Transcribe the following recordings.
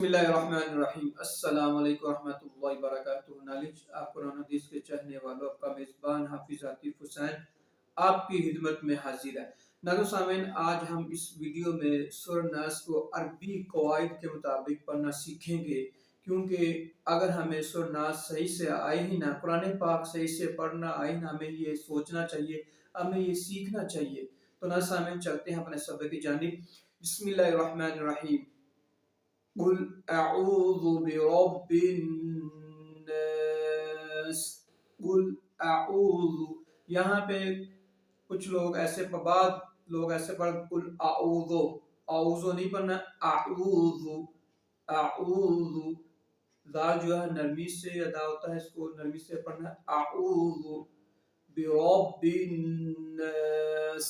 بسم اللہ الرحمن الرحیم۔ السلام علیکم ورحمۃ اللہ وبرکاتہ۔ نالج آپ قرآن حدیث کے چاہنے والوں، آپ کا میزبان حافظ عاطف حسین آپ کی خدمت میں حاضر ہے۔ ناظرین سامعین، آج ہم اس ویڈیو میں سورہ ناس کو عربی قواعد کے مطابق پڑھنا سیکھیں گے، کیونکہ اگر ہمیں سورہ ناس صحیح سے آئے ہی نہ، قرآن پاک صحیح سے پڑھنا آئے نہ، ہمیں یہ سوچنا چاہیے، ہمیں یہ سیکھنا چاہیے۔ تو ناظرین سامعین، چلتے ہیں اپنے سبق کی جانب۔ بسم اللہ الرحمن الرحیم۔ قل اعوذ برب الناس۔ قل اعوذ، یہاں پہ کچھ لوگ ایسے بعد لوگ ایسے پڑھ قل اعوذ، اعوذ نہیں پڑھنا، اعوذ اعوذ، ذال جو ہے نرمی سے ادا ہوتا ہے، اس کو نرمی سے پڑھنا ہے، اعوذ برب الناس۔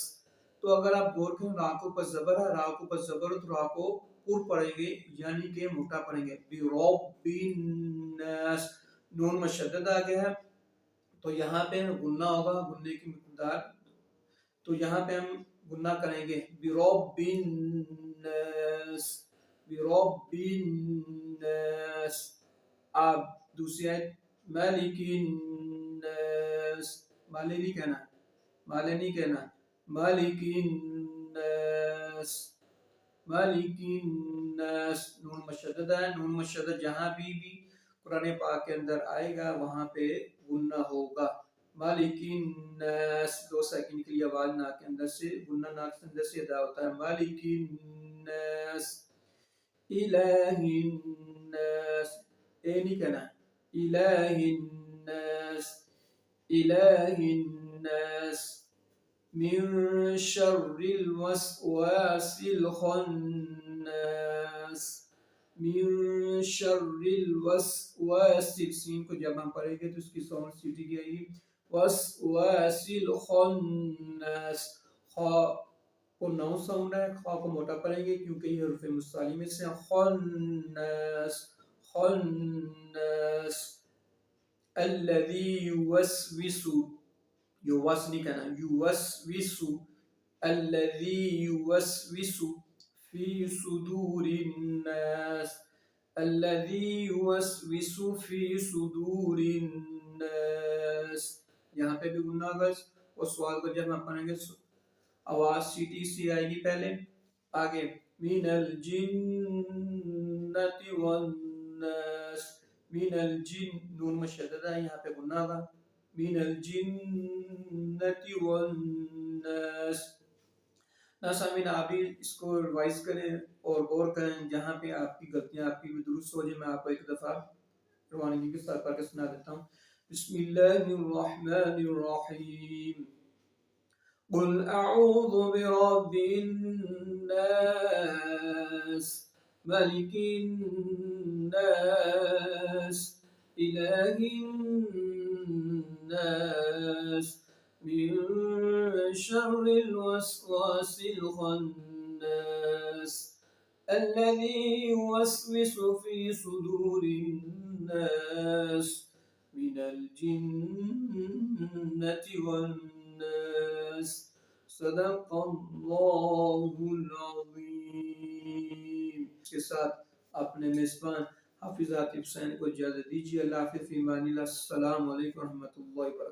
تو اگر آپ غور کریں، را کو پر زبر ہے، را کو پر زبر، تو را کو پر پڑھیں گے، یعنی کہ موٹا پڑھیں گے، برب الناس۔ نون مشدد آ گیا ہے، تو یہاں پہ غنہ ہوگا، غنے کی مقدار، تو یہاں پہ ہم غنہ کریں گے، برب الناس، برب الناس۔ آپ دوسری آیت، مالک الناس، مالے نہیں کہنا، مالے نہیں کہنا، مالک الناس، مالک الناس۔ نون مشدد ہے، نون مشدد جہاں بھی قرآن پاک کے اندر آئے گا وہاں پہ غنہ ہوگا۔ مالک الناس، 2 سیکنڈ کے لیے آواز ناک کے اندر سے، غنہ ناک کے اندر سے ادا ہوتا ہے، مالک الناس، الہ الناس، اے نہیں کہنا، الہ الناس، الہ الناس، من شر الوسواس الخناس، من شر الوسواس، سین کو جب ہم پڑھیں گے تو اس کی ساؤنڈ سیٹی کی آئے گی، وسواس الخناس، خا کو نو ساؤنڈ ہے، خا کو موٹا پڑھیں گے کیونکہ یہ حروف مستعلی میں سے، خناس، خناس، الذی یوسوس، یوس نہیں کہنا، یوسوس، الذی یوسوس فی صدور الناس، الذی یوسوس فی صدور الناس۔ یہاں پہ بھی غنہ ہوگا، اور سوال کو جب ہم پڑھیں گے آواز سیٹی سی آئے گی پہلے، آگے من الجنۃ والناس، من الجن، نون مشدد ہے، یہاں پہ غنہ ہوگا، من الجنۃ والناس۔ ناظرین آپ بھی اس کو ریوائز کریں اور غور کریں، جہاں پہ آپ کی غلطیاں آپ کی بھی درست ہو جائے۔ میں آپ کو ایک دفعہ روانگی کے ساتھ پڑھ کے سنا دیتا ہوں۔ بسم اللہ الرحمن الرحیم۔ قل اعوذ برب الناس، ملک الناس، الہ الناس، من شر الوسواس الخناس، الذي يوسوس في صدور الناس، من الجنة والناس۔ صدق اللہ العظیم۔ اس کے ساتھ اپنے میزبان حافظ عاطف حسین کو اجازت دیجیے۔ اللہ حافظ، فی امان اللہ، السلام علیکم ورحمۃ اللہ وبرکاتہ۔